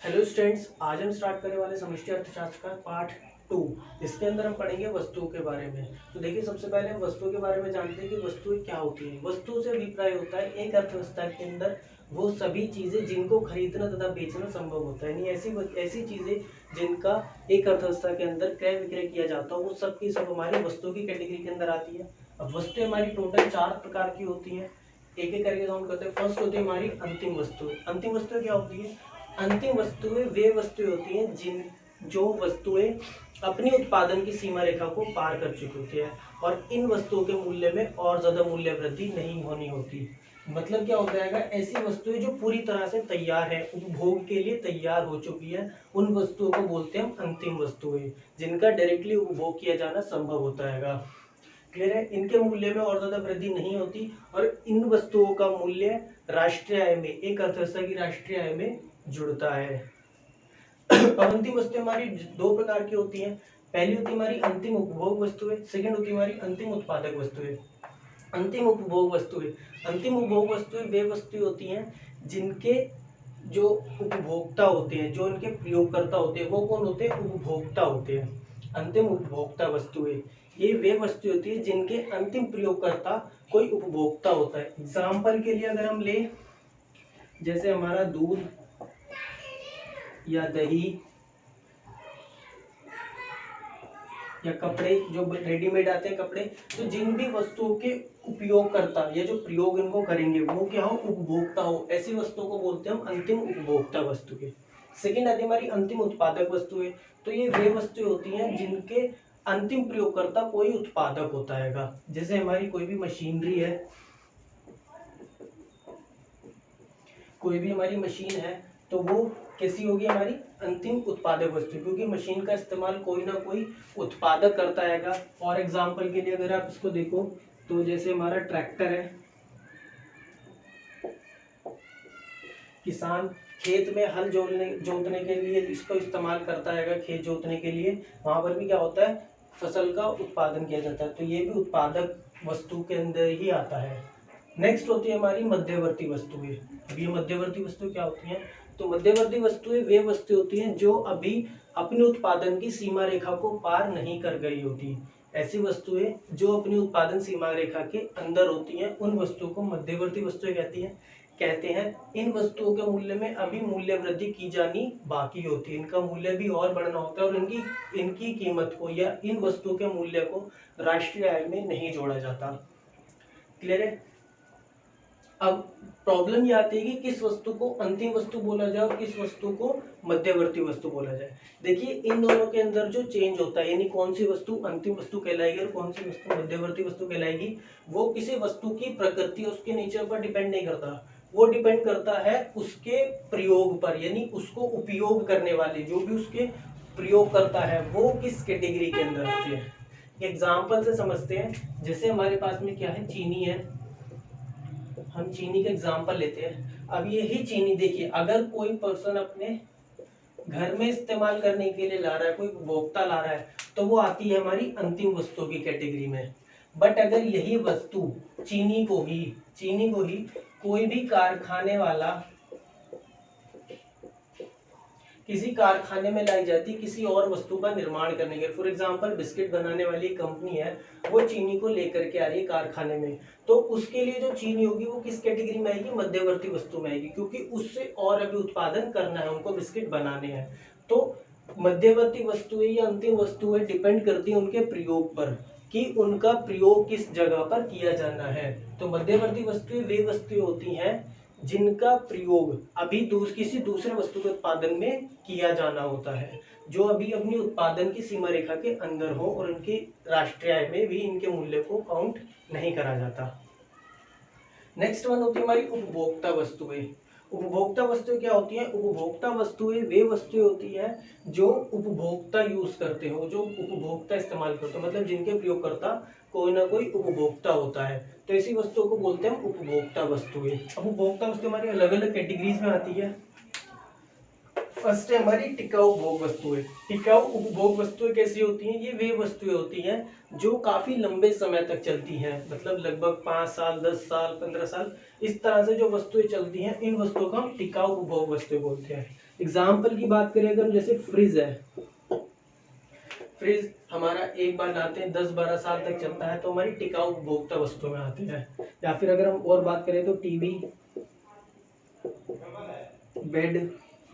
Hello students, आज हम start करने वाले समष्टि अर्थशास्त्र का पार्ट 2। इसके अंदर हम पढ़ेंगे वस्तुओं के बारे में। तो देखिए, सबसे पहले हम वस्तुओं के बारे में जानते हैं कि वस्तुएं क्या होती हैं। वस्तु से अभिप्राय होता है एक अर्थव्यवस्था के अंदर वो सभी चीजें जिनको खरीदना तथा बेचना संभव होता है, यानी ऐसी चीजें जिनका एक अर्थव्यवस्था के अंदर क्रय विक्रय किया जाता है, वो सब की सब हमारी वस्तुओं की कैटेगरी के अंदर आती है। अब वस्तुएं हमारी टोटल 4 प्रकार की होती हैं, एक एक करके काउंट करते हैं। फर्स्ट होती है हमारी अंतिम वस्तुएं। अंतिम वस्तुएं क्या होती है? अंतिम वस्तुएं वे वस्तुएं होती हैं जो वस्तुएं अपनी उत्पादन की सीमा रेखा को पार कर चुकी होती है और इन वस्तुओं के मूल्य में और ज्यादा मूल्य वृद्धि नहीं होनी होती। मतलब क्या होता है, ऐसी वस्तुएं जो पूरी तरह से तैयार है, उपभोग के लिए तैयार हो चुकी है, उन वस्तुओं को बोलते हैं हम अंतिम वस्तुएं, जिनका डायरेक्टली उपभोग किया जाना संभव होता है। क्लियर है? इनके मूल्य में और ज्यादा वृद्धि नहीं होती और इन वस्तुओं का मूल्य राष्ट्रीय आय में, एक अर्थव्यवस्था की राष्ट्रीय आय में जुड़ता है। और अंतिम वस्तुएं हमारी दो प्रकार की होती हैं। पहली होती है हमारी अंतिम उपभोग वस्तुएं, सेकंड होती है हमारी अंतिम उत्पादक वस्तुएं। अंतिम उपभोग वस्तुएं, अंतिम उपभोग वस्तुएं वे वस्तुएं होती हैं जिनके जो उपभोक्ता होते हैं, जो इनके प्रयोगकर्ता होते हैं, वो कौन होते हैं? उपभोक्ता होते हैं। अंतिम उपभोक्ता वस्तुएं ये वे वस्तुएं होती है जिनके अंतिम प्रयोगकर्ता कोई उपभोक्ता होता है। एग्जाम्पल के लिए अगर हम ले, जैसे हमारा दूध या दही या कपड़े, जो रेडीमेड आते हैं कपड़े, तो जिन भी वस्तुओं के उपयोगकर्ता या जो प्रयोग इनको करेंगे वो क्या हो? उपभोक्ता हो। ऐसी वस्तुओं को बोलते हैं हम अंतिम उपभोक्ता वस्तुएं। सेकंड आती है हमारी अंतिम उत्पादक वस्तुएं। तो ये वे वस्तुएं होती हैं जिनके अंतिम प्रयोगकर्ता कोई उत्पादक होता है। जैसे हमारी कोई भी मशीनरी है, कोई भी हमारी मशीन है, तो वो कैसी होगी? हमारी अंतिम उत्पादक वस्तु, क्योंकि मशीन का इस्तेमाल कोई ना कोई उत्पादक करता है। और एग्जांपल के लिए अगर आप इसको देखो, तो जैसे हमारा ट्रैक्टर है, किसान खेत में हल जोतने के लिए इसको इस्तेमाल करता है, खेत जोतने के लिए। वहां पर भी क्या होता है? फसल का उत्पादन किया जाता है। तो ये भी उत्पादक वस्तु के अंदर ही आता है। नेक्स्ट होती है हमारी मध्यवर्ती वस्तुएं। अब ये मध्यवर्ती वस्तुएं क्या होती हैं? तो मध्यवर्ती वस्तुएं वे वस्तुएं होती हैं जो अभी अपने उत्पादन की सीमा रेखा को पार नहीं कर गई होती। ऐसी वस्तुएं जो अपनी उत्पादन सीमा रेखा के अंदर होती हैं, उन वस्तुओं को मध्यवर्ती वस्तुएं कहते हैं। इन वस्तुओं के मूल्य में अभी मूल्य वृद्धि की जानी बाकी होती है, इनका मूल्य भी और बढ़ना होता है और इनकी कीमत को या इन वस्तुओं के मूल्य को राष्ट्रीय आय में नहीं जोड़ा जाता। क्लियर है? अब प्रॉब्लम ये आती है कि किस वस्तु को अंतिम वस्तु बोला जाए और किस वस्तु को मध्यवर्ती वस्तु बोला जाए। देखिए, इन दोनों के अंदर जो चेंज होता है, यानी कौन सी वस्तु अंतिम वस्तु कहलाएगी और कौन सी वस्तु मध्यवर्ती वस्तु कहलाएगी, वो किसी वस्तु की प्रकृति, उसके नेचर पर डिपेंड नहीं करता। वो डिपेंड करता है उसके प्रयोग पर, यानी उसको उपयोग करने वाले जो भी उसके प्रयोग करता है वो किस कैटेगरी के अंदर आते हैं। एग्जाम्पल से समझते हैं। जैसे हमारे पास में क्या है? चीनी है। हम चीनी का एग्जाम्पल लेते हैं। अब यही चीनी देखिए, अगर कोई पर्सन अपने घर में इस्तेमाल करने के लिए ला रहा है, कोई उपभोक्ता ला रहा है, तो वो आती है हमारी अंतिम वस्तु की कैटेगरी में। बट अगर यही वस्तु चीनी को ही कोई भी कारखाने वाला किसी कारखाने में लाई जाती किसी और वस्तु का निर्माण करने के, फॉर एग्जांपल बिस्किट बनाने वाली कंपनी है, वो चीनी को लेकर के आ रही है कारखाने में, तो उसके लिए जो चीनी होगी वो किस कैटेगरी में आएगी? मध्यवर्ती वस्तु में आएगी, क्योंकि उससे और अभी उत्पादन करना है, उनको बिस्किट बनाने हैं। तो मध्यवर्ती वस्तुएं या अंतिम वस्तुएं डिपेंड करती हैं उनके प्रयोग पर कि उनका प्रयोग किस जगह पर किया जाना है। तो मध्यवर्ती वस्तुएं वे वस्तुएं होती हैं जिनका प्रयोग अभी किसी दूसरे वस्तु के उत्पादन में किया जाना होता है, जो अभी अपनी उत्पादन की सीमा रेखा के अंदर हो और उनकी राष्ट्रीय आय में भी इनके मूल्य को काउंट नहीं करा जाता। नेक्स्ट वन होती है हमारी उपभोक्ता वस्तुएं। उपभोक्ता वस्तुएं क्या होती हैं? उपभोक्ता वस्तुएं वे वस्तुएं होती हैं जो उपभोक्ता यूज करते हो, जो उपभोक्ता इस्तेमाल करते हो, मतलब जिनके प्रयोगकर्ता कोई ना कोई उपभोक्ता होता है। तो ऐसी वस्तुओं को बोलते हैं उपभोक्ता वस्तुएं। अब उपभोक्ता वस्तु हमारी अलग अलग कैटेगरीज में आती है। फर्स्ट है हमारी टिकाऊ उपभोग वस्तुएं। टिकाऊ उपभोग वस्तुएं कैसी होती हैं? ये वे वस्तुएं होती हैं जो काफी लंबे समय तक चलती हैं, मतलब लगभग 5 साल, 10 साल, 15 साल, इस तरह से जो वस्तुएं चलती हैं, इन वस्तुओं को हम टिकाऊ उपभोग वस्तुएं बोलते हैं। एग्जाम्पल की बात करें अगर, जैसे फ्रिज है। फ्रिज हमारा एक बार लाते हैं 10-12 साल तक चलता है, तो हमारी टिकाऊ उपभोक्ता वस्तु में आती है। या फिर अगर हम और बात करें तो टीवी, बेड,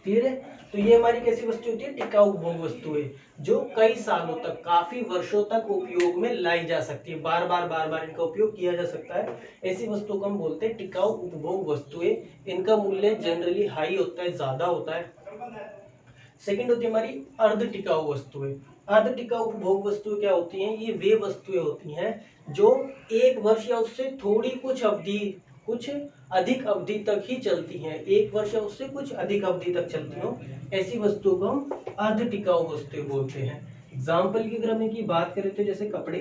क्लियर है। तो ये हमारी कैसी वस्तु होती है? टिकाऊ उपभोग वस्तुएं, जो कई सालों तक, काफी वर्षों तक उपयोग में लाई जा सकती है, बार बार इनका उपयोग किया जा सकता है। ऐसी वस्तु को हम बोलते हैं टिकाऊ उपभोग वस्तुएं। इनका मूल्य जनरली हाई होता है, ज्यादा होता है। सेकंड होती है हमारी अर्ध टिकाऊ वस्तुएं। अर्ध टिकाऊ उपभोग वस्तुएं क्या होती हैं? ये वे वस्तुएं होती हैं जो 1 वर्ष या उससे थोड़ी कुछ अधिक अवधि तक ही चलती हैं। 1 वर्ष या उससे कुछ अधिक अवधि तक चलती हो, ऐसी वस्तुओं को हम अर्ध टिकाऊ वस्तुएं बोलते हैं। एग्जाम्पल की अगर हम इनकी बात करें तो जैसे कपड़े,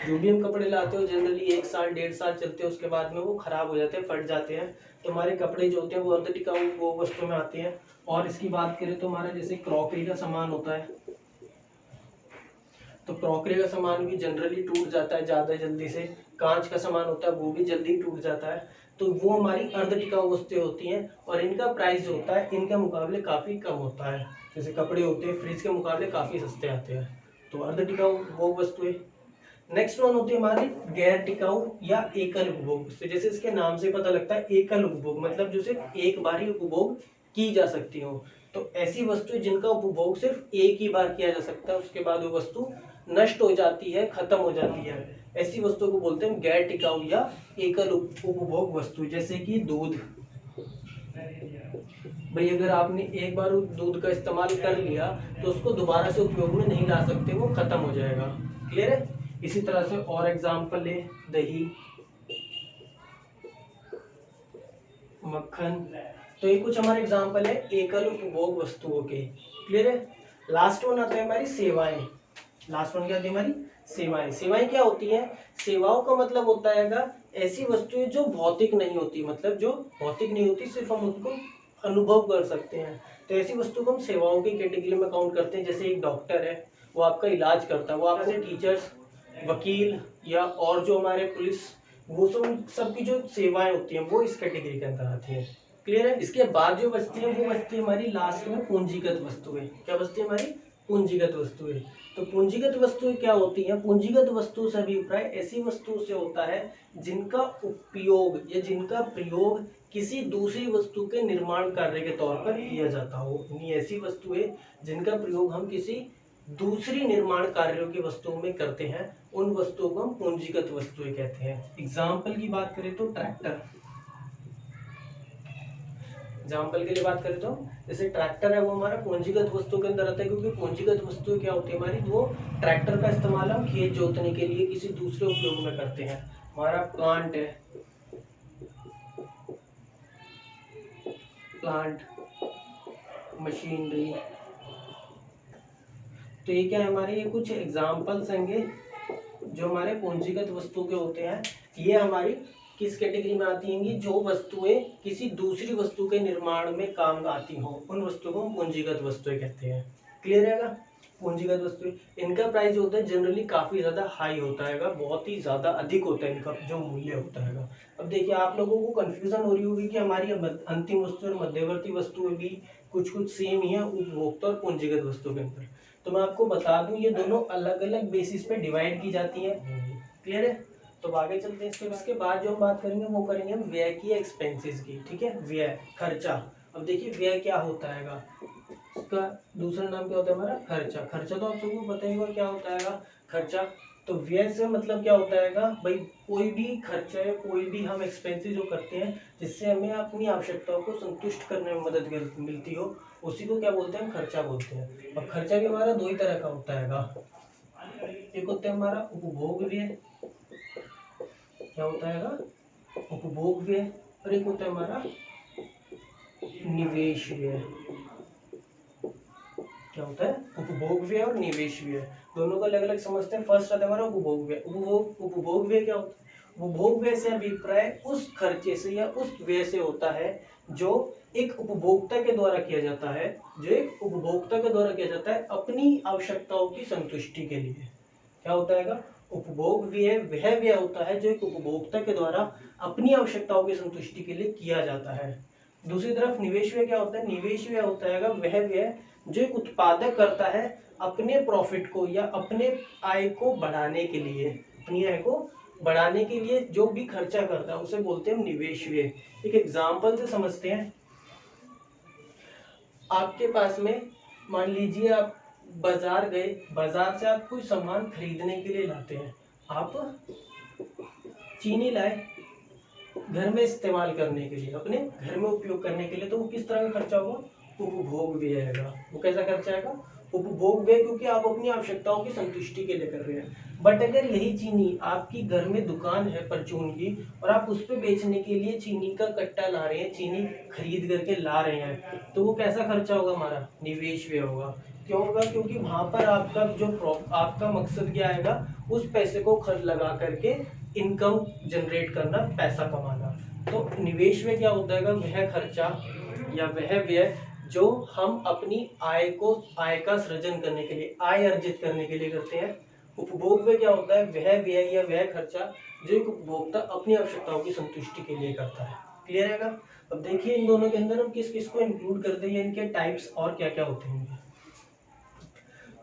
जो भी हम कपड़े लाते हो जनरली 1 साल 1.5 साल चलते हैं, उसके बाद में वो खराब हो जाते हैं, फट जाते हैं। तो हमारे कपड़े जो होते हैं वो अर्ध टिकाऊ वो वस्तु में आते हैं। और इसकी बात करें तो हमारा जैसे क्रॉकरी का सामान होता है, तो क्रॉकरी का सामान भी जनरली टूट जाता है ज़्यादा जल्दी से। कांच का सामान होता है वो भी जल्दी टूट जाता है। तो वो हमारी अर्ध टिकाऊ वस्तुएं होती हैं, और इनका प्राइस जो होता है इनके मुकाबले काफ़ी कम होता है। जैसे कपड़े होते हैं फ्रिज के मुकाबले काफ़ी सस्ते आते हैं, तो अर्ध टिकाऊ वो वस्तुएं। नेक्स्ट वन होती है हमारी गैर टिकाऊ या एकल उपभोग वस्तु। जैसे इसके नाम से पता लगता है एकल उपभोग, मतलब जो सिर्फ एक बार ही उपभोग की जा सकती हो। तो ऐसी वस्तु जिनका उपभोग सिर्फ एक ही बार किया जा सकता है, उसके बाद वो वस्तु नष्ट हो जाती है, खत्म हो जाती है, ऐसी वस्तु को बोलते हैं गैर टिकाऊ या एकल उपभोग वस्तु। जैसे कि दूध। भाई अगर आपने एक बार उस दूध का इस्तेमाल कर लिया तो उसको दोबारा से उपयोग में नहीं ला सकते, वो खत्म हो जाएगा। क्लियर है। इसी तरह से और एग्जाम्पल ले, दही, मक्खन। तो ये कुछ हमारे एग्जाम्पल है एकल उपभोग वस्तुओं के। क्लियर है। लास्ट वन आता है हमारी सेवाएं। लास्ट वन क्या होती है हमारी? सेवाएं। सेवाएं क्या होती हैं? सेवाओं का मतलब होता है ऐसी वस्तुएं जो भौतिक नहीं होती, मतलब जो भौतिक नहीं होती, सिर्फ हम उनको अनुभव कर सकते हैं। तो ऐसी वस्तु को हम सेवाओं की कैटेगरी में काउंट करते हैं। जैसे एक डॉक्टर है, वो आपका इलाज करता है, वो आपसे टीचर्स, वकील या और जो हमारे पुलिस, वो सबकी जो सेवाएं होती हैं वो इस कैटेगरी के अंदर आती हैं। क्लियर है। इसके बाद जो बचती है वो बचती है हमारी लास्ट में पूंजीगत वस्तुएं। क्या बचती है हमारी? पूंजीगत वस्तुएं। तो पूंजीगत वस्तुएं क्या होती हैं? पूंजीगत वस्तु से अभिप्राय ऐसी वस्तु से होता है जिनका उपयोग या जिनका प्रयोग किसी दूसरी वस्तु के निर्माण कार्य के तौर पर किया जाता हो। यानी ऐसी वस्तुएं जिनका प्रयोग हम किसी दूसरी निर्माण कार्यों की वस्तुओं में करते हैं, उन वस्तुओं को हम पूंजीगत वस्तुएं कहते हैं। एग्जाम्पल की बात करें तो ट्रैक्टर। एग्जाम्पल के लिए बात करें तो जैसे ट्रैक्टर है, वो हमारा पूंजीगत वस्तु के अंदर आता है, क्योंकि पूंजीगत वस्तु क्या होती है हमारी? वो ट्रैक्टर का इस्तेमाल हम खेत जोतने के लिए किसी दूसरे उपयोग में करते हैं। हमारा प्लांट है, प्लांट, मशीनरी। तो ये क्या है हमारे? ये कुछ एग्जाम्पल्स होंगे जो हमारे पूंजीगत वस्तु के होते हैं। ये हमारी किस कैटेगरी में आती हैं? जो वस्तुएं किसी दूसरी वस्तु के निर्माण में काम आती हो, उन वस्तुओं को हम पूंजीगत वस्तुएं कहते हैं। क्लियर है। पूंजीगत वस्तुएं, इनका प्राइस होता है जनरली काफी ज्यादा हाई होता है, बहुत ही ज्यादा अधिक होता है इनका जो मूल्य होता है। अब देखिए आप लोगों को कंफ्यूजन हो रही होगी कि हमारी अंतिम वस्तु और मध्यवर्ती वस्तुएं भी कुछ सेम ही है उपभोक्ता और पूंजीगत वस्तु के अंदर। तो मैं आपको बता दूं ये दोनों अलग अलग बेसिस पे डिवाइड की जाती है। क्लियर है। तो आगे चलते हैं। इसके बाद जो हम बात करेंगे वो करेंगे हम व्यय की, एक्सपेंसेस की। ठीक है। व्यय, खर्चा। अब देखिए व्यय क्या होता है, उसका दूसरा नाम क्या होता है हमारा? खर्चा। खर्चा तो आप सबको पता ही होगा क्या होता है खर्चा। तो व्यय से मतलब क्या होता है भाई? कोई भी खर्चा है, कोई भी हम एक्सपेंसेस जो करते हैं जिससे हमें अपनी आवश्यकताओं को संतुष्ट करने में मदद मिलती हो, उसी को क्या बोलते हैं? हम खर्चा बोलते हैं। और खर्चा भी हमारा 2 ही तरह का होता है। एक होता है हमारा उपभोग व्यय। क्या होता है उपभोग व्यय। और एक होता है हमारा निवेश व्यय। क्या होता है? उपभोग व्यय और निवेश व्यय, दोनों को अलग अलग समझते हैं। फर्स्ट आता है हमारा उपभोग व्यय। उपभोग व्यय क्या होता है? उपभोग व्यय से अभिप्राय उस खर्चे से या उस व्यय से होता है जो एक उपभोक्ता के द्वारा किया जाता है, जो एक उपभोक्ता के द्वारा किया जाता है अपनी आवश्यकताओं की संतुष्टि के लिए। क्या होता है? उपभोग व्यय वह व्यय होता है जो एक उपभोक्ता के द्वारा अपनी आवश्यकताओं की संतुष्टि के लिए किया जाता है। दूसरी तरफ निवेश व्यय क्या होता है? निवेश व्यय होता है वह व्यय जो एक उत्पादक करता है अपने प्रॉफिट को या अपने आय को बढ़ाने के लिए, अपनी आय को बढ़ाने के लिए जो भी खर्चा करता है उसे बोलते हैं निवेश व्यय। एक एग्जांपल से समझते हैं। आपके पास में मान लीजिए आप बाजार गए, बाजार से आप कोई सामान खरीदने के लिए लाते हैं। आप चीनी लाए घर में इस्तेमाल करने के लिए, अपने घर में उपयोग करने के लिए, तो वो किस तरह का खर्चा होगा? उपभोग व्यय आएगा। वो कैसा खर्चा आएगा? उपभोग व्यय, क्योंकि आप अपनी आवश्यकताओं की संतुष्टि के लिए कर रहे हैं। बट अगर यही चीनी आपकी घर में दुकान है परचून की और आप उस पर बेचने के लिए चीनी का कट्टा ला रहे हैं, चीनी खरीद करके ला रहे हैं, तो वो कैसा खर्चा होगा? हमारा निवेश व्यय होगा। क्यों होगा? क्योंकि वहां पर आपका आपका मकसद क्या आएगा? उस पैसे को खर्च लगा करके इनकम जनरेट करना, पैसा कमाना। तो निवेश में क्या होता है? वह खर्चा या वह व्यय जो हम अपनी आय का सृजन करने के लिए, आय अर्जित करने के लिए करते हैं। उपभोग में क्या होता है? वह व्यय या वह खर्चा जो एक उपभोक्ता अपनी आवश्यकताओं की संतुष्टि के लिए करता है। क्लियर है? अब देखिए इन दोनों के अंदर हम किस किस को इंक्लूड करते हैं, इनके टाइप्स और क्या क्या होते हैं।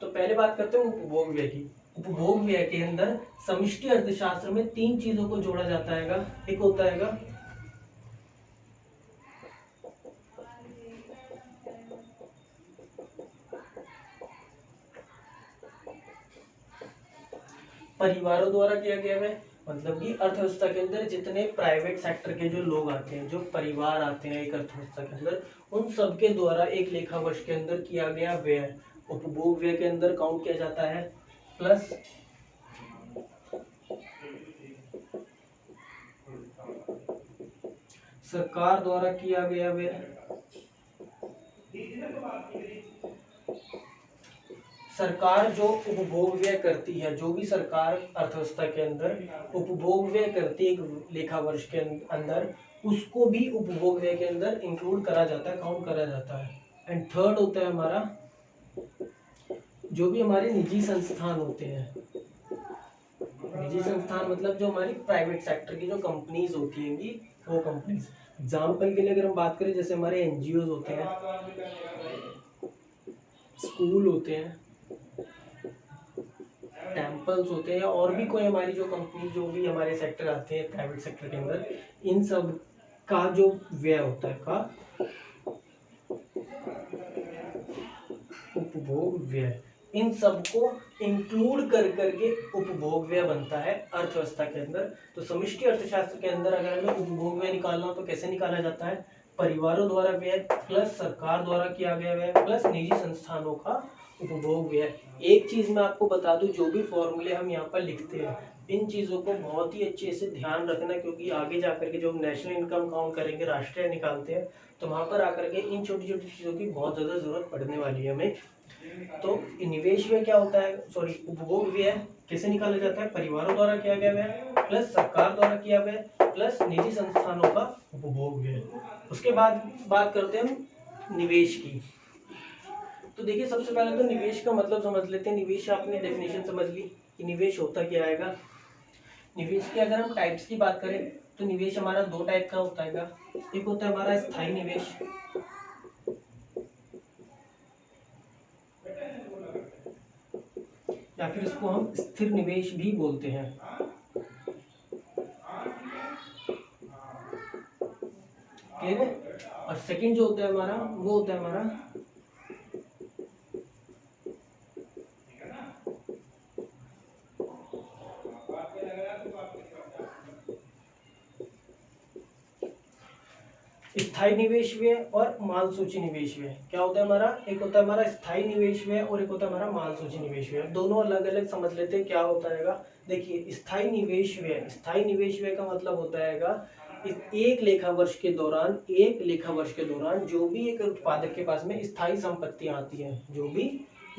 तो पहले बात करते हैं उपभोग व्यय की। उपभोग व्यय के अंदर समष्टि अर्थशास्त्र में 3 चीजों को जोड़ा जाता है। एक होता है परिवारों द्वारा किया गया है, मतलब कि अर्थव्यवस्था के अंदर जितने प्राइवेट सेक्टर के जो लोग आते हैं, जो परिवार आते हैं एक अर्थव्यवस्था के अंदर, उन सबके द्वारा एक लेखा वर्ष के अंदर किया गया व्यय उपभोग व्यय के अंदर काउंट किया जाता है। प्लस सरकार द्वारा किया गया व्यय, सरकार जो उपभोग व्यय करती है, जो भी सरकार अर्थव्यवस्था के अंदर उपभोग व्यय करती है एक लेखा वर्ष के अंदर, उसको भी उपभोग व्यय के अंदर इंक्लूड करा जाता है, काउंट करा जाता है। एंड थर्ड होता है हमारा जो भी हमारे निजी संस्थान होते हैं। निजी संस्थान मतलब जो हमारी प्राइवेट सेक्टर की जो कंपनीज होती हैं, वो कंपनीज। एग्जाम्पल के लिए अगर हम बात करें, जैसे हमारे एनजीओ होते हैं, स्कूल होते हैं, टेम्पल्स होते हैं, और भी कोई हमारी जो कंपनी, जो भी हमारे सेक्टर आते हैं प्राइवेट सेक्टर के अंदर, इन सब का जो व्यय होता है का उपभोग व्यय, इन सबको इंक्लूड कर करके उपभोग व्यय बनता है अर्थव्यवस्था के अंदर। तो समष्टि अर्थशास्त्र के अंदर अगर हमें उपभोग व्यय निकालना हो तो कैसे निकाला जाता है? परिवारों द्वारा व्यय प्लस सरकार द्वारा किया गया व्यय प्लस निजी संस्थानों का उपभोग व्यय। एक चीज मैं आपको बता दूं, जो भी फॉर्मूले हम यहाँ पर लिखते हैं, इन चीजों को बहुत ही अच्छे से ध्यान रखना, क्योंकि आगे जाकर के जो हम नेशनल इनकम काउंट करेंगे, राष्ट्रीय निकालते हैं, तो वहां पर आकर के इन छोटी छोटी चीजों की बहुत ज्यादा जरूरत पड़ने वाली है हमें। तो निवेश व्यय क्या होता है, सॉरी उपभोग व्यय कैसे निकाला जाता है? परिवारों द्वारा किया गया व्यय प्लस सरकार द्वारा किया व्यय प्लस निजी संस्थानों का उपभोग व्यय। उसके बाद बात करते हैं हम निवेश की। तो देखिए सबसे पहले तो निवेश का मतलब समझ लेते हैं। निवेश आपने डेफिनेशन समझ ली कि निवेश होता क्या आएगा। निवेश की अगर हम टाइप्स की बात करें तो निवेश हमारा 2 टाइप का होता है। एक होता है हमारा स्थायी निवेश, या फिर इसको हम स्थिर निवेश भी बोलते हैं। ठीक है। और सेकंड जो होता है हमारा, वो होता है हमारा स्थायी निवेश व्यय और माल सूची निवेश व्यय। क्या होता है हमारा? एक होता है हमारा स्थायी निवेश व्यय और एक होता है हमारा माल सूची निवेश व्यय। दोनों अलग अलग समझ लेते हैं क्या होता है। देखिए स्थायी निवेश व्यय, स्थायी निवेश व्यय का मतलब होता है एक लेखा वर्ष के दौरान जो भी एक उत्पादक के पास में स्थायी संपत्तियां आती हैं, जो भी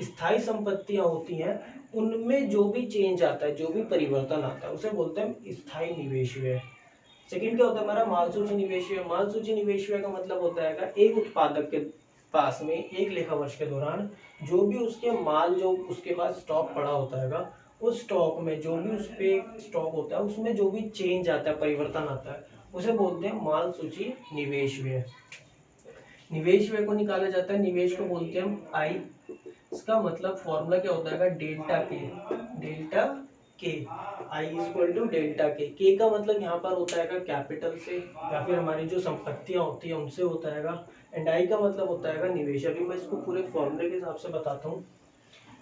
स्थायी संपत्तियां होती हैं उनमें जो भी चेंज आता है, जो भी परिवर्तन आता है, उसे बोलते हैं स्थायी निवेश व्यय। सेकंड क्या होता है हमारा, माल सूची निवेश व्यय। माल सूची निवेश व्यय का मतलब होता है एक उत्पादक के पास में एक लेखा वर्ष के दौरान जो भी उसके माल, जो उसके पास स्टॉक पड़ा होता है, उस स्टॉक में जो भी उस पे स्टॉक होता है उसमें जो भी चेंज आता है, परिवर्तन आता है, उसे बोलते हैं माल सूची निवेश व्यय। निवेश व्यय को निकाला जाता है, निवेश को बोलते हैं हम आई। इसका मतलब फॉर्मूला क्या होता है, डेल्टा के। डेल्टा के, आई इक्वल टू डेल्टा के का मतलब यहाँ पर होता है कैपिटल से या फिर हमारी जो संपत्तियां होती है उनसे होता है, एंड आई का मतलब होता है निवेश। अभी मैं इसको पूरे फॉर्मूले के हिसाब से बताता हूँ,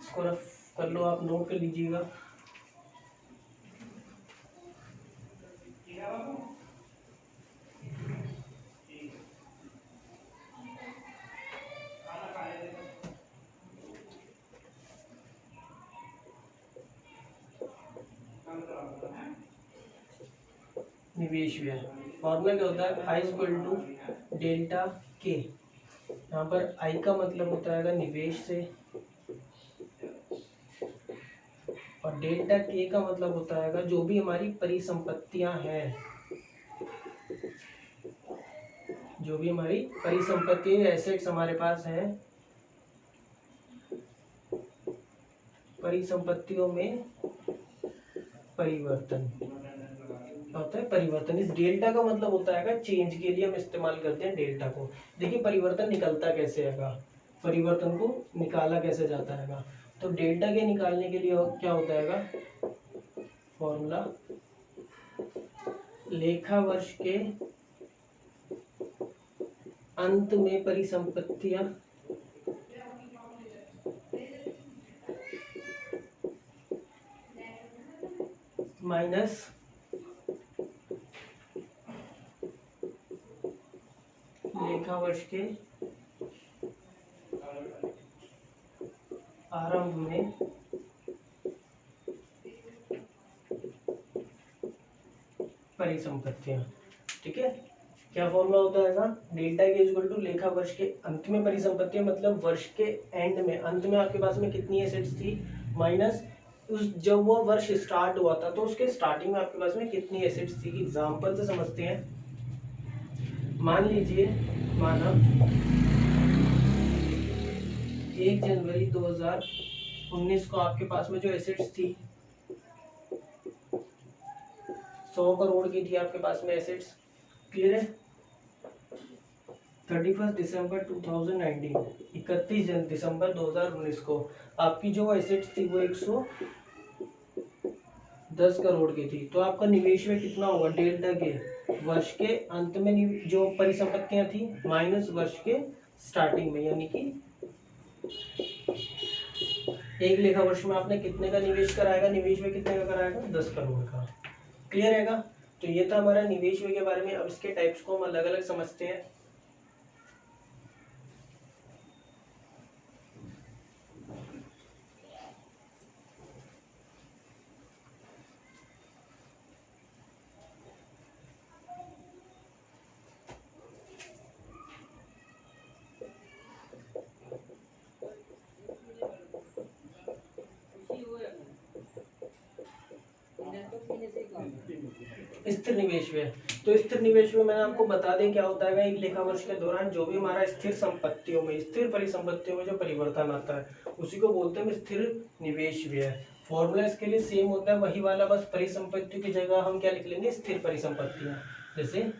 इसको रफ कर लो, आप नोट कर लीजिएगा। निवेश व्यय फॉर्मूला क्या होता है, आई इक्वल टू डेल्टा के। यहाँ पर आई का मतलब होता है निवेश से, और डेल्टा के का मतलब होता है जो भी हमारी परिसंपत्तियां हैं, जो भी हमारी परिसंपत्ति एसेट्स हमारे पास हैं, परिसंपत्तियों में परिवर्तन होता है। परिवर्तन, इस डेल्टा का मतलब होता है चेंज के लिए हम इस्तेमाल करते हैं डेल्टा को। देखिए परिवर्तन निकलता कैसे है, परिवर्तन को निकाला कैसे जाता है, तो डेल्टा के निकालने के लिए क्या होता है फॉर्मूला, लेखा वर्ष के अंत में परिसंपत्तियां माइनस लेखा वर्ष के आरंभ में परिसंपत्तियां। ठीक है, क्या फॉर्मूला होता है, डेल्टा के इक्वल टू लेखा वर्ष के अंत में परिसंपत्तियां, मतलब वर्ष के एंड में, अंत में आपके पास में कितनी एसेट्स थी, माइनस उस जब वो वर्ष स्टार्ट हुआ था तो उसके स्टार्टिंग में आपके पास में कितनी एसेट्स थी। एग्जांपल से समझते हैं, मान लीजिए माना 1 जनवरी 2019 को आपके पास में जो एसेट्स थी 100 करोड़ की थी आपके पास में एसेट्स। क्लियर है, 31 दिसंबर 2019, 31 दिसंबर 2019 को आपकी जो एसेट्स थी वो 110 करोड़ की थी। तो आपका निवेश में कितना होगा, डेल्टा के वर्ष के अंत में जो परिसंपत्तियां थी माइनस वर्ष के स्टार्टिंग में, यानी कि एक लेखा वर्ष में आपने कितने का निवेश कराएगा, निवेश में कितने का कराएगा, 10 करोड़ का। क्लियर रहेगा, तो ये था हमारा निवेश के बारे में। अब इसके टाइप्स को हम अलग अलग समझते हैं। स्थिर निवेश व्यय, तो स्थिर निवेश में मैंने आपको बता दें क्या होता है, एक लेखा वर्ष के दौरान जो भी हमारा स्थिर संपत्तियों में, स्थिर परिसंपत्तियों में जो परिवर्तन आता है उसी को बोलते हैं स्थिर निवेश व्यय। फॉर्मूला इसके लिए सेम होता है वही वाला, बस परिसंपत्तियों की जगह हम क्या लिख लेंगे, स्थिर परिसंपत्तियां। जैसे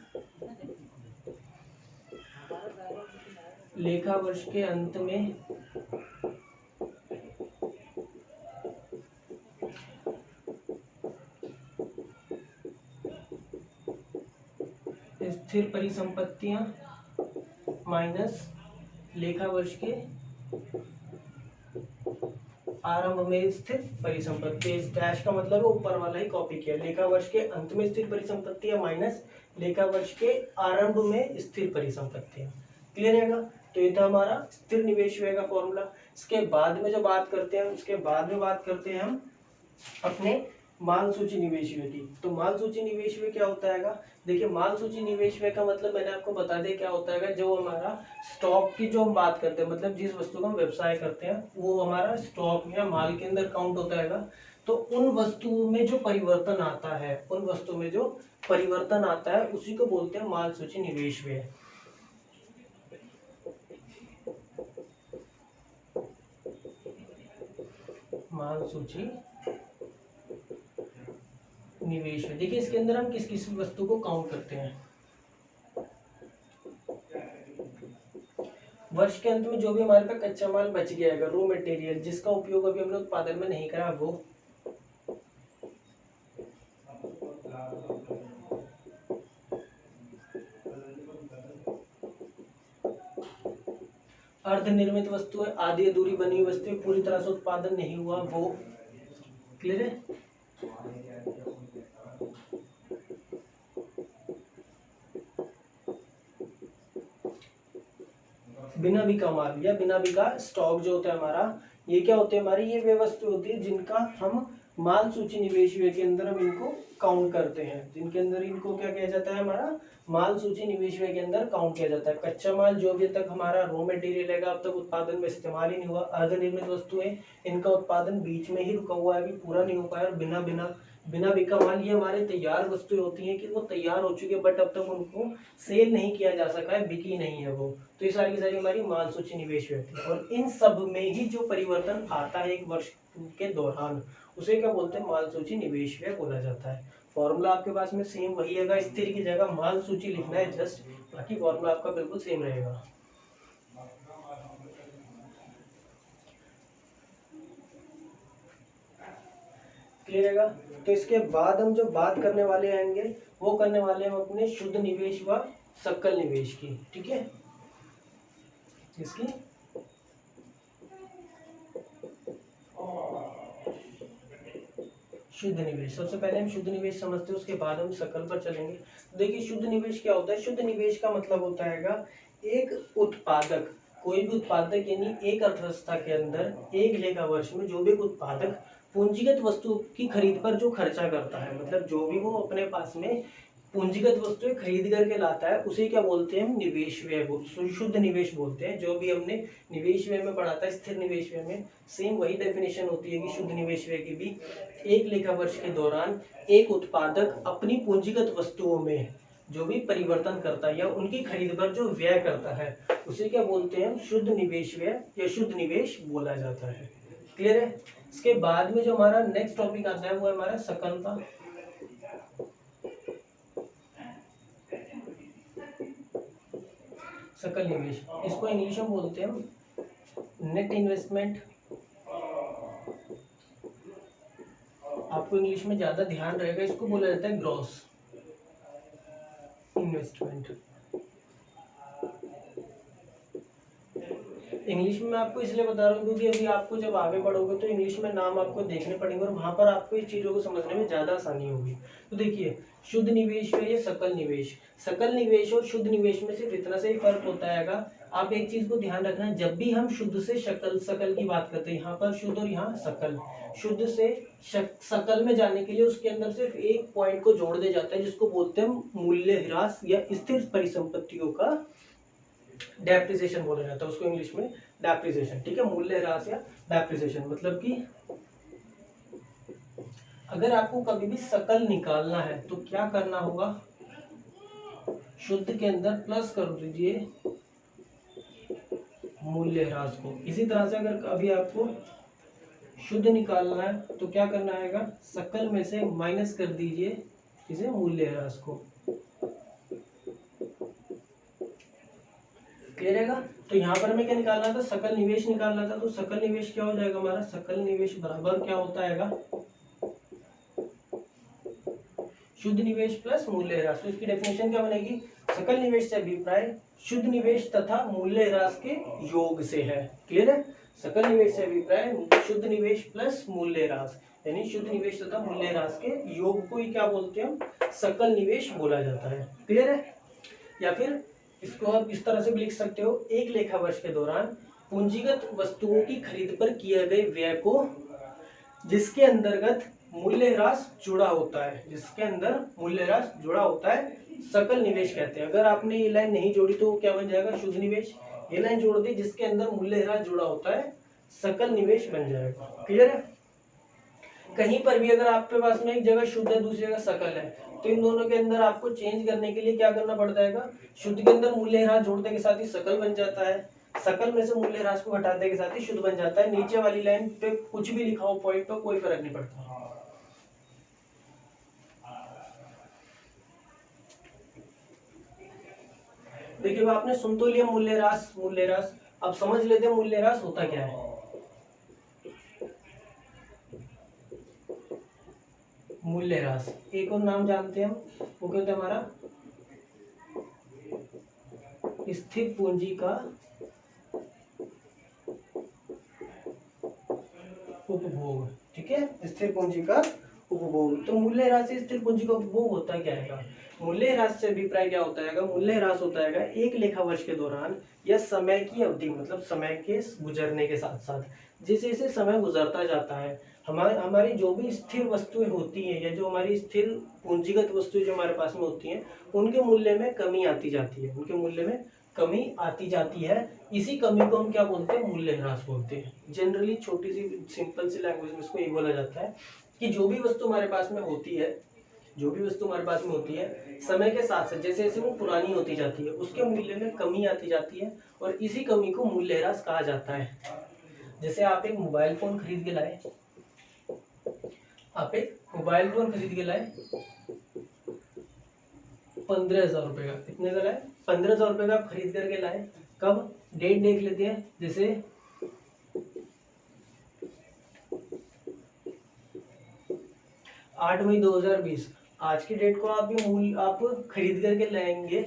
लेखा वर्ष के अंत में स्थिर परिसंपत्तियां माइनस लेखा वर्ष के आरंभ में स्थिर परिसंपत्ति। इस डैश का मतलब है ऊपर वाला ही कॉपी किया, लेखा वर्ष के अंत में स्थिर परिसंपत्तियां माइनस लेखा वर्ष के आरंभ में स्थिर परिसंपत्तियां। क्लियर रहेगा, तो ये था हमारा स्थिर निवेश व्यय का फॉर्मूला। इसके बाद में जो बात करते हैं, उसके बाद में बात करते हैं हम अपने माल सूची निवेश व्यय की। तो माल सूची निवेश व्यय क्या होता है? देखिए माल सूची निवेश व्यय का मतलब मैंने आपको बता दिया क्या होता है। जो हमारा स्टॉक की जो हम बात करते हैं, मतलब जिस वस्तु का हम व्यवसाय करते हैं वो हमारा स्टॉक या माल के अंदर काउंट होता है। तो उन वस्तुओं में जो परिवर्तन आता है, उन वस्तुओं में जो परिवर्तन आता है उसी को बोलते हैं माल सूची निवेश व्यय। माल सूची निवेश है। देखिए इसके अंदर हम किस किस वस्तु को काउंट करते हैं। वर्ष के अंत में जो भी हमारे पास कच्चा माल बच गया है, रॉ मटेरियल, जिसका उपयोग अभी हमने उत्पादन में नहीं करा, वो अर्धनिर्मित वस्तुएं, आधी अधूरी बनी हुई वस्तुएं, पूरी तरह से उत्पादन नहीं हुआ, वो। क्लियर है? बिना बिका माल या बिना बिका स्टॉक जो होता है हमारा, ये क्या होते हैं हमारी, ये वे वस्तु होती है जिनका हम माल सूची निवेश व्यय के अंदर हम इनको काउंट करते हैं, जिनके अंदर इनको क्या किया जाता है, हमारा माल सूची निवेश व्यय के अंदर काउंट किया जाता है। कच्चा माल जो अभी तक हमारा रॉ मटेरियल है, अब तक उत्पादन में इस्तेमाल ही नहीं हुआ। अर्धनिर्मित वस्तुएं, इनका उत्पादन बीच में ही रुका हुआ है, अभी पूरा नहीं हो पाया। और बिना बिका माल, ये हमारे तैयार वस्तुएं होती हैं कि वो तैयार हो चुकी है बट अब तक उनको सेल नहीं किया जा सका है, बिकी नहीं है वो। तो ये सारी की सारी हमारी माल सूची निवेश व्यय है। और इन सब में ही जो परिवर्तन आता है एक वर्ष के दौरान, उसे क्या बोलते हैं, माल सूची निवेश व्यय बोला जाता है। फॉर्मूला आपके पास में सेम वही है, स्थिर की जगह माल सूची लिखना है जस्ट, बाकी फॉर्मूला आपका बिल्कुल सेम रहेगा। क्लियर रहेगा? तो इसके बाद हम जो बात करने वाले आएंगे वो करने वाले हम अपने शुद्ध निवेश व सकल निवेश की। ठीक है, इसकी शुद्ध निवेश, सबसे पहले हम शुद्ध निवेश समझते हैं, उसके बाद हम सकल पर चलेंगे। देखिए शुद्ध निवेश क्या होता है? शुद्ध निवेश का मतलब होता है एक उत्पादक, कोई भी उत्पादक यानी एक अर्थव्यवस्था के अंदर एक लेखा वर्ष में जो भी उत्पादक पूंजीगत वस्तु की खरीद पर जो खर्चा करता है, मतलब जो भी वो अपने पास में पूंजीगत वस्तुएं खरीद करके लाता है, उसे क्या बोलते हैं हम, निवेश व्यय, शुद्ध निवेश बोलते हैं। जो भी हमने निवेश व्यय में पढ़ा था, स्थिर निवेश व्यय में सेम वही डेफिनेशन होती है कि शुद्ध निवेश व्यय की भी एक लेखा वर्ष के दौरान एक उत्पादक अपनी पूंजीगत वस्तुओं में जो भी परिवर्तन करता है या उनकी खरीद पर जो व्यय करता है, उसे क्या बोलते हैं, शुद्ध निवेश व्यय या शुद्ध निवेश बोला जाता है। क्लियर है? इसके बाद में जो हमारा नेक्स्ट टॉपिक आता है वो है हमारा सकल का। सकल निवेश, इसको इंग्लिश में बोलते हैं नेट इन्वेस्टमेंट। आपको इंग्लिश में ज्यादा ध्यान रहेगा, इसको बोला जाता है ग्रॉस इन्वेस्टमेंट। इंग्लिश में मैं आपको इसलिए बता रहा हूँ क्योंकि अभी आपको जब आगे बढ़ोगे तो इंग्लिश में नाम आपको देखने पड़ेंगे और वहां पर आपको इस चीजों को समझने में ज्यादा आसानी होगी। तो देखिए शुद्ध निवेश है या सकल निवेश, सकल निवेश और शुद्ध निवेश में सिर्फ इतना से ही फर्क होता है। आप एक चीज को ध्यान रखना, जब भी हम शुद्ध से सकल की बात करते हैं, यहाँ पर शुद्ध और यहाँ सकल, शुद्ध से सकल में जाने के लिए उसके अंदर सिर्फ एक पॉइंट को जोड़ दिया जाता है जिसको बोलते हैं मूल्यह्रास या स्थिर परिसंपत्तियों का डेप्रिसिएशन बोला जाता है, उसको इंग्लिश में डेप्रिसिएशन। ठीक है, मूल्यह्रास या डेप्रिसिएशन, मतलब कि अगर आपको कभी भी सकल निकालना है तो क्या करना होगा, शुद्ध के अंदर प्लस कर दीजिए मूल्यह्रास को। इसी तरह से अगर अभी आपको शुद्ध निकालना है तो क्या करना है, सकल में से माइनस कर दीजिए इसे मूल्यह्रास को। क्लियर रहेगा? तो यहाँ पर हमें क्या निकालना था, सकल निवेश निकालना था। तो सकल निवेश क्या हो जाएगा हमारा, सकल निवेश बराबर क्या होता है, शुद्ध निवेश प्लस मूल्यह्रास। तो इसकी डेफिनेशन क्या बनेगी, सकल निवेश से अभिप्राय शुद्ध निवेश तथा मूल्यह्रास के योग से है। क्लियर है? सकल निवेश से अभिप्राय शुद्ध निवेश प्लस मूल्यह्रास, यानी शुद्ध निवेश तथा मूल्यह्रास के योग को ही क्या बोलते हैं, सकल निवेश बोला जाता है। क्लियर है? या फिर इसको आप इस तरह से भी लिख सकते हो, एक लेखा वर्ष के दौरान पूंजीगत वस्तुओं की खरीद पर किए गए व्यय को, जिसके अंतर्गत मूल्यह्रास जुड़ा होता है, जिसके अंदर मूल्यह्रास जुड़ा होता है, सकल निवेश कहते हैं। अगर आपने ये लाइन नहीं जोड़ी तो क्या बन जाएगा, शुद्ध निवेश। ये लाइन जोड़ दी, जिसके अंदर मूल्यह्रास जुड़ा होता है, सकल निवेश बन जाएगा। क्लियर है। कहीं पर भी अगर आपके पास में एक जगह शुद्ध है, दूसरी जगह सकल है, तो इन दोनों के अंदर आपको चेंज करने के लिए क्या करना पड़ता है, शुद्ध के अंदर मूल्यह्रास जोड़ने के साथ ही सकल बन जाता है, सकल में से मूल्यह्रास को हटाने के साथ ही शुद्ध बन जाता है। नीचे वाली लाइन पे कुछ भी लिखा हो पॉइंट पे कोई फर्क नहीं पड़ता। देखिए आपने सुन तो लिया मूल्यह्रास, मूल्यह्रास। अब समझ लेते हैं मूल्यह्रास होता क्या है। मूल्यह्रास एक और नाम जानते हैं हम, वो क्या होता है हमारा, स्थिर पूंजी का उपभोग। ठीक है, स्थिर पूंजी का उपभोग। तो मूल्यह्रास से स्थिर पूंजी का उपभोग होता क्या है, मूल्यह्रास से अभिप्राय क्या होता है, मूल्यह्रास होता है एक लेखा वर्ष के दौरान या समय की अवधि, मतलब समय के गुजरने के साथ साथ जैसे जैसे समय गुजरता जाता है, हमारी जो भी स्थिर वस्तुएं होती हैं या जो हमारी स्थिर पूंजीगत वस्तुएं जो हमारे पास में होती हैं, उनके मूल्य में कमी आती जाती है, उनके मूल्य में कमी आती जाती है। इसी कमी को हम क्या बोलते हैं, मूल्यह्रास बोलते हैं। जनरली छोटी सी सिंपल सी लैंग्वेज में इसको ये बोला जाता है कि जो भी वस्तु हमारे पास में होती है, जो भी वस्तु हमारे पास में होती है, समय के साथ साथ जैसे जैसे वो पुरानी होती जाती है, उसके मूल्य में कमी आती जाती है, और इसी कमी को मूल्यह्रास कहा जाता है। जैसे आप एक मोबाइल फोन खरीद के लाए, आप एक मोबाइल फोन खरीद के लाए 15,000 रुपए का, कितने का लाए, 15,000 रुपए का आप खरीद करके लाए। कब, डेट देख लेते हैं, जैसे 8 मई 2020, आज की डेट को आप आप खरीद करके लाएंगे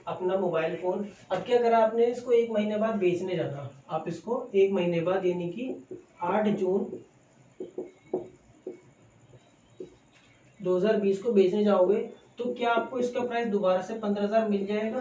अपना मोबाइल फोन। अब क्या करा आपने, इसको 1 महीने बाद बेचने जाना, आप इसको 1 महीने बाद यानी कि 8 जून 2020 को बेचने जाओगे, तो क्या आपको इसका प्राइस दोबारा से 15,000 मिल जाएगा?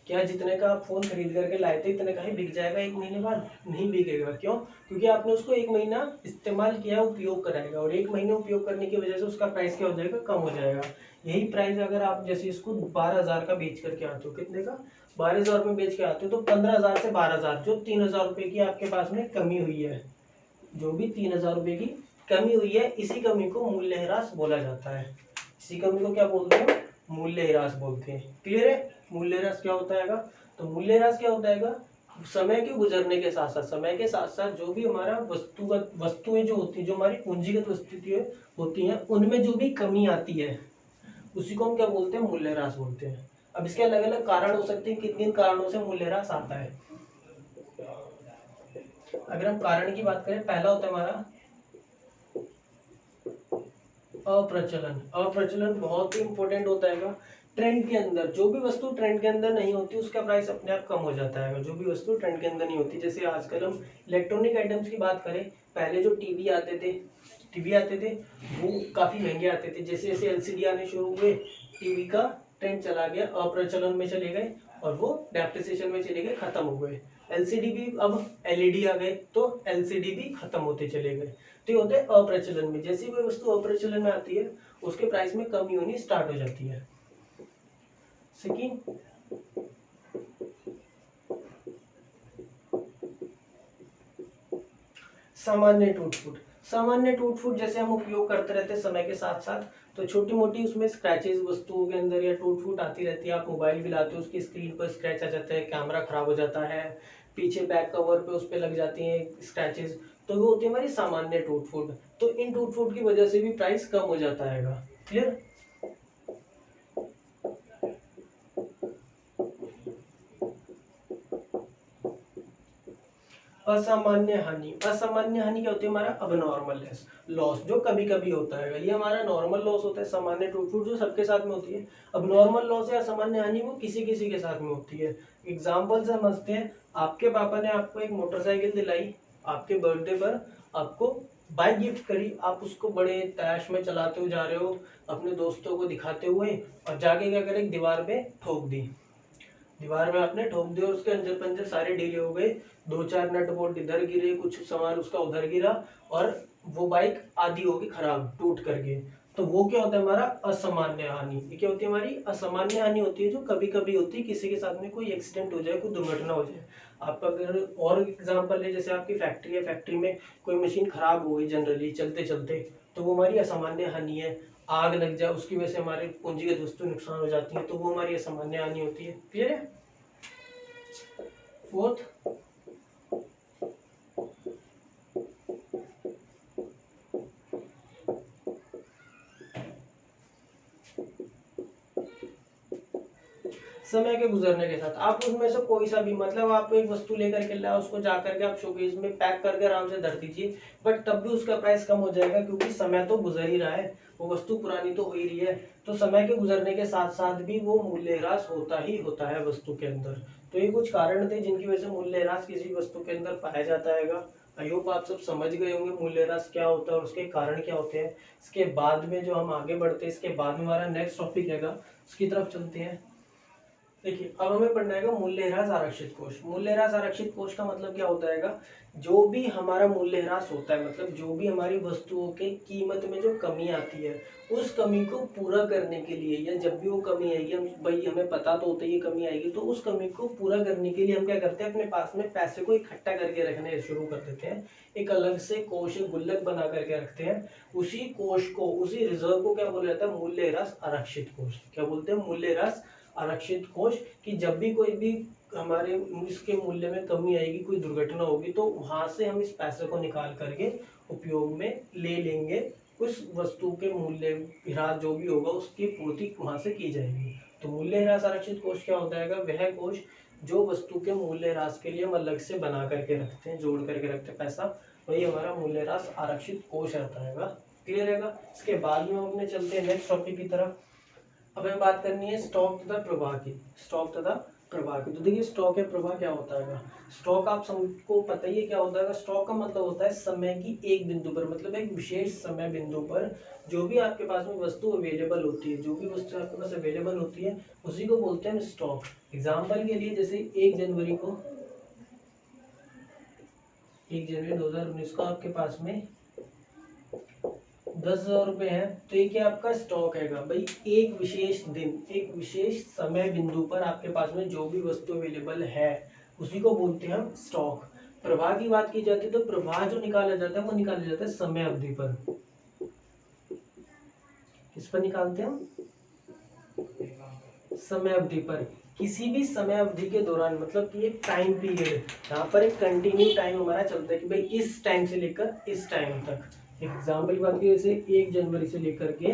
क्या जितने का आप फोन खरीद करके लाए थे इतने का ही बिक जाएगा 1 महीने बाद? नहीं बिकेगा। क्यों? क्योंकि आपने उसको 1 महीना इस्तेमाल किया, उपयोग कराएगा, और 1 महीने उपयोग करने की वजह से उसका प्राइस क्या हो जाएगा, कम हो जाएगा। यही प्राइस अगर आप जैसे इसको 12,000 का बेच करके आते हो, कितने का, 12,000 में बेच के आते हो, तो 15,000 से 12,000 जो 3,000 रुपए की आपके पास में कमी हुई है, जो भी 3,000 रुपए की कमी हुई है, इसी कमी को मूल्यह्रास बोला जाता है। इसी कमी को क्या बोलते हैं, मूल्यह्रास बोलते हैं। क्लियर है, मूल्यह्रास क्या होता है? तो मूल्यह्रास क्या होता है, समय के गुजरने के साथ साथ, समय के साथ साथ जो भी हमारा वस्तुगत वस्तुएं जो होती है, जो हमारी पूंजीगत वस्तुएं होती हैं, उनमें जो भी कमी आती है, उसी को हम क्या बोलते हैं, मूल्यह्रास बोलते हैं। अब इसके अलग अलग कारण हो सकते हैं, किन कारणों से मूल्यह्रास आता है। अगर हम कारण की बात करें, पहला होता है हमारा अप्रचलन। अप्रचलन बहुत ही इंपॉर्टेंट होता है। ट्रेंड के अंदर जो भी वस्तु ट्रेंड के अंदर नहीं होती, उसका प्राइस अपने आप कम हो जाता है। जो भी वस्तु ट्रेंड के अंदर नहीं होती, जैसे आजकल हम इलेक्ट्रॉनिक आइटम्स की बात करें, पहले जो टीवी आते थे वो काफी महंगे आते थे। जैसे जैसे एलसीडी आने शुरू हुए, टीवी का ट्रेंड चला गया, अप्रचलन में चले गए, और वो डेप्रिसिएशन में चले गए, खत्म हो गए। एलसीडी भी, अब एलईडी आ गए, तो एलसीडी भी खत्म होते चले गए। तो ये होता है अप्रचलन में। जैसे कोई वस्तु अप्रचलन में आती है, उसके प्राइस में कमी होनी स्टार्ट हो जाती है। सेकंड, सामान्य टूट फूट। सामान्य टूट फूट जैसे हम उपयोग करते रहते हैं समय के साथ साथ, तो छोटी मोटी उसमें स्क्रैचेस वस्तुओं के अंदर या टूट फूट आती रहती है। आप मोबाइल भी लाते हो, उसकी स्क्रीन पर स्क्रैच आ जाता है, कैमरा खराब हो जाता है, पीछे बैक कवर पे उस पर लग जाती हैं स्क्रैचेस, तो वो होती है हमारी सामान्य टूट फूट। तो इन टूट फूट की वजह से भी प्राइस कम हो जाता है। क्लियर? असामान्य हानि। असामान्य हानि क्या होती है, हमारा अबनॉर्मल लॉस, जो कभी कभी होता है। ये हमारा नॉर्मल लॉस होता है, सामान्य टूट फूट जो सबके साथ में होती है। अब नॉर्मल लॉस या असामान्य हानि वो किसी किसी के साथ में होती है। एग्जाम्पल समझते हैं, आपके पापा ने आपको एक मोटरसाइकिल दिलाई, आपके बर्थडे पर आपको बाइक गिफ्ट करी, आप उसको बड़े तैश में चलाते हुए जा रहे हो, अपने दोस्तों को दिखाते हुए, और जाके क्या करें, दीवार पे ठोक दी। दीवार में आपने ठोक दिया, उसके अंजर पंजर सारे ढीले हो गए, 2-4 नट बोल्ट इधर गिरे, कुछ सामान उसका उधर गिरा, और वो बाइक आधी होगी खराब टूट करके, तो वो क्या होता है हमारा असामान्य हानि। ये क्या होती है हमारी असामान्य हानि होती है, जो कभी कभी होती है, किसी के साथ में कोई एक्सीडेंट हो जाए, कोई दुर्घटना हो जाए। आपका अगर और एग्जांपल है, जैसे आपकी फैक्ट्री है, फैक्ट्री में कोई मशीन खराब हो गई जनरली चलते चलते, तो वो हमारी असामान्य हानि है। आग लग जाए, उसकी वजह से हमारे पूंजीगत वस्तु नुकसान हो जाती है, तो वो हमारी असामान्य हानि होती है। क्लियर है। फोर्थ, समय के गुजरने के साथ आप उसमें से कोई सा भी, मतलब आप एक वस्तु लेकर के लाए, उसको जाकर के आप शोकेस में पैक करके आराम से धर दीजिए, बट तब भी उसका प्राइस कम हो जाएगा, क्योंकि समय तो गुजर ही रहा है, वो वस्तु पुरानी तो हो ही रही है। तो समय के गुजरने के साथ साथ भी वो मूल्यह्रास होता ही होता है वस्तु के अंदर। तो ये कुछ कारण थे जिनकी वजह से मूल्यह्रास किसी वस्तु के अंदर पाया जाता है। आई होप आप सब समझ गए होंगे मूल्यह्रास क्या होता है और उसके कारण क्या होते हैं। इसके बाद में जो हम आगे बढ़ते हैं, इसके बाद में हमारा नेक्स्ट टॉपिक है, उसकी तरफ चलते हैं। देखिए, अब हमें पढ़ना है मूल्यह्रास आरक्षित कोष। मूल्यह्रास आरक्षित कोष का मतलब क्या होता है, जो भी हमारा मूल्यह्रास होता है, मतलब जो भी हमारी वस्तुओं के कीमत में जो कमी आती है, उस कमी को पूरा करने के लिए, या जब भी वो कमी आएगी, हम भाई हमें पता तो होता है ये कमी आएगी, तो उस कमी को पूरा करने के लिए हम क्या करते हैं, अपने पास में पैसे को इकट्ठा करके रखने शुरू कर देते हैं। एक अलग से कोष, गुल्लक बना करके रखते हैं। उसी कोष को, उसी रिजर्व को क्या बोला जाता है, मूल्यह्रास आरक्षित कोष। क्या बोलते हैं, मूल्यह्रास आरक्षित कोष। कि जब भी कोई भी हमारे इसके मूल्य में कमी आएगी, कोई दुर्घटना होगी, तो वहां से हम इस पैसे को निकाल करके उपयोग में ले लेंगे। उस वस्तु के मूल्य ह्रास जो भी होगा उसकी पूर्ति वहां से की जाएगी। तो मूल्य ह्रास आरक्षित कोष क्या होता है, वह कोष जो वस्तु के मूल्य ह्रास के लिए हम अलग से बना करके रखते हैं, जोड़ करके रखते हैं पैसा, वही हमारा मूल्य ह्रास आरक्षित कोष रहता है। क्लियर है। इसके बाद में हम अपने चलते हैं नेक्स्ट टॉपिक की तरफ। अब हमें बात करनी है स्टॉक तथा प्रवाह की। स्टॉक तथा प्रवाह की। तो देखिए, स्टॉक या प्रवाह क्या होता है। स्टॉक आप सबको पता ही है क्या होता है। स्टॉक का मतलब होता है समय की एक बिंदु पर, मतलब एक विशेष समय बिंदु पर जो भी आपके पास में वस्तु अवेलेबल होती है, जो भी वस्तु आपके पास अवेलेबल होती है, उसी को बोलते हैं स्टॉक। एग्जाम्पल के लिए, जैसे 1 जनवरी 2019 को आपके पास में 10,000 रुपए है, तो ये क्या आपका स्टॉक है भाई। एक विशेष दिन, एक विशेष समय बिंदु पर आपके पास में जो भी वस्तु अवेलेबल है, उसी को बोलते हैं हम स्टॉक। प्रवाह की बात की जाती है, तो प्रवाह जो निकाला जाता है वो निकाला जाता है समय अवधि पर। किस पर निकालते हैं हम, समय अवधि पर। किसी भी समय अवधि के दौरान, मतलब कि एक टाइम पीरियड, यहाँ पर एक कंटिन्यू टाइम हमारा चलता है कि भाई इस टाइम से लेकर इस टाइम तक। एग्जाम्पल की बात की, जैसे 1 जनवरी से लेकर के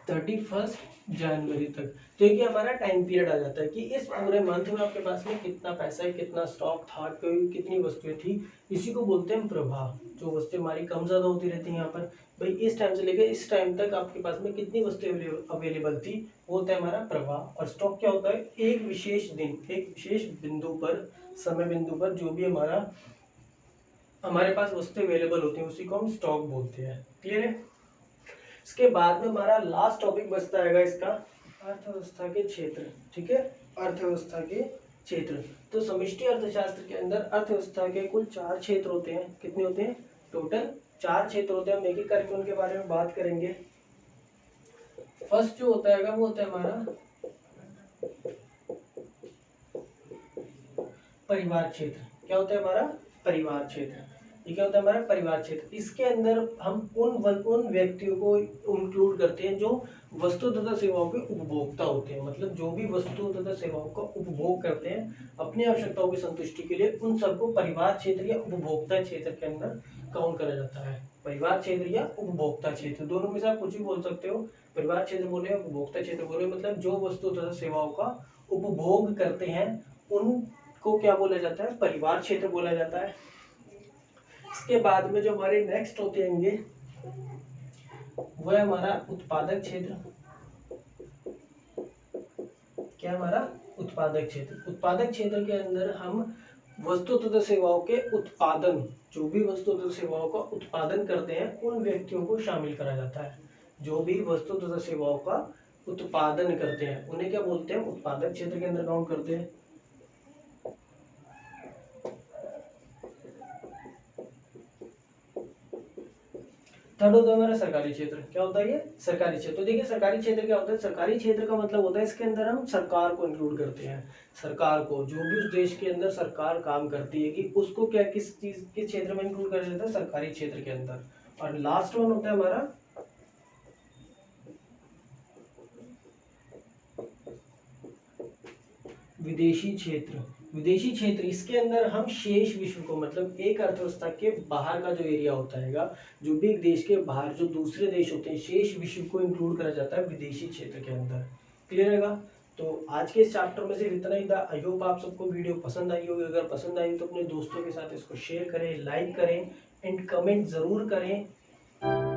31 जनवरी तक, तो ये हमारा टाइम पीरियड आ जाता है कि इस पूरे मंथ में आपके पास में कितना पैसा है, कितना स्टॉक था, कितनी वस्तुएं थी। इसी को बोलते हैं प्रवाह। जो वस्तुएं हमारी कम ज्यादा होती रहती हैं यहाँ पर, भाई इस टाइम से लेकर इस टाइम तक आपके पास में कितनी वस्तुएं अवेलेबल थी, वो होता है हमारा प्रवाह। और स्टॉक क्या होता है, एक विशेष दिन, एक विशेष बिंदु पर, समय बिंदु पर जो भी हमारे पास वस्तु अवेलेबल होती है, उसी को हम स्टॉक बोलते हैं। क्लियर है। इसके बाद में हमारा लास्ट टॉपिक बचता है इसका, अर्थव्यवस्था के क्षेत्र। ठीक है, अर्थव्यवस्था के क्षेत्र। तो समष्टि अर्थशास्त्र के अंदर अर्थव्यवस्था के कुल 4 क्षेत्र होते हैं। कितने होते हैं, टोटल 4 क्षेत्र होते हैं। हम एक एक करके उनके बारे में बात करेंगे। फर्स्ट जो होता है वो होता है हमारा परिवार क्षेत्र। क्या होता है हमारा परिवार क्षेत्र। ये क्या होता है हमारा परिवार क्षेत्र। इसके अंदर हम उन व्यक्तियों को इंक्लूड करते हैं जो वस्तु तथा सेवाओं के उपभोक्ता होते हैं। मतलब जो भी वस्तु तथा सेवाओं का उपभोग करते हैं अपनी आवश्यकताओं की संतुष्टि के लिए, उन सबको परिवार क्षेत्र या उपभोक्ता क्षेत्र के अंदर काउंट करा जाता है। परिवार क्षेत्र या उपभोक्ता क्षेत्र, दोनों में से आप कुछ भी बोल सकते हो। परिवार क्षेत्र बोले, उपभोक्ता क्षेत्र बोले, मतलब जो वस्तु तथा सेवाओं का उपभोग करते हैं उनको क्या बोला जाता है, परिवार क्षेत्र बोला जाता है। इसके बाद में जो हमारे नेक्स्ट होते होंगे वो है हमारा उत्पादक क्षेत्र। क्या हमारा उत्पादक क्षेत्र। उत्पादक क्षेत्र के अंदर हम वस्तु तथा सेवाओं के उत्पादन, जो भी वस्तु तथा सेवाओं का उत्पादन करते हैं उन व्यक्तियों को शामिल करा जाता है। जो भी वस्तु तथा सेवाओं का उत्पादन करते हैं उन्हें क्या बोलते हैं, उत्पादक क्षेत्र के अंदर काउंट करते हैं। थर्ड होता है हमारा सरकारी क्षेत्र। क्या होता है ये? सरकारी क्षेत्र। तो देखिए सरकारी क्षेत्र क्या होता है? सरकारी क्षेत्र का मतलब होता है इसके अंदर हम सरकार को इंक्लूड करते हैं। सरकार को, जो भी उस देश के अंदर सरकार काम करती है कि उसको क्या किस चीज के क्षेत्र में इंक्लूड कर देता है? सरकारी क्षेत्र के अंदर। और लास्ट वन होता है हमारा विदेशी क्षेत्र। विदेशी क्षेत्र, इसके अंदर हम शेष विश्व को, मतलब एक अर्थव्यवस्था के बाहर का जो एरिया होता है, जो भी एक देश के बाहर जो दूसरे देश होते हैं, शेष विश्व को इंक्लूड करा जाता है विदेशी क्षेत्र के अंदर। क्लियर है? तो आज के इस चैप्टर में सिर्फ इतना ही था। आई होप आप सबको वीडियो पसंद आई होगी। अगर पसंद आई तो अपने दोस्तों के साथ इसको शेयर करें, लाइक करें एंड कमेंट जरूर करें।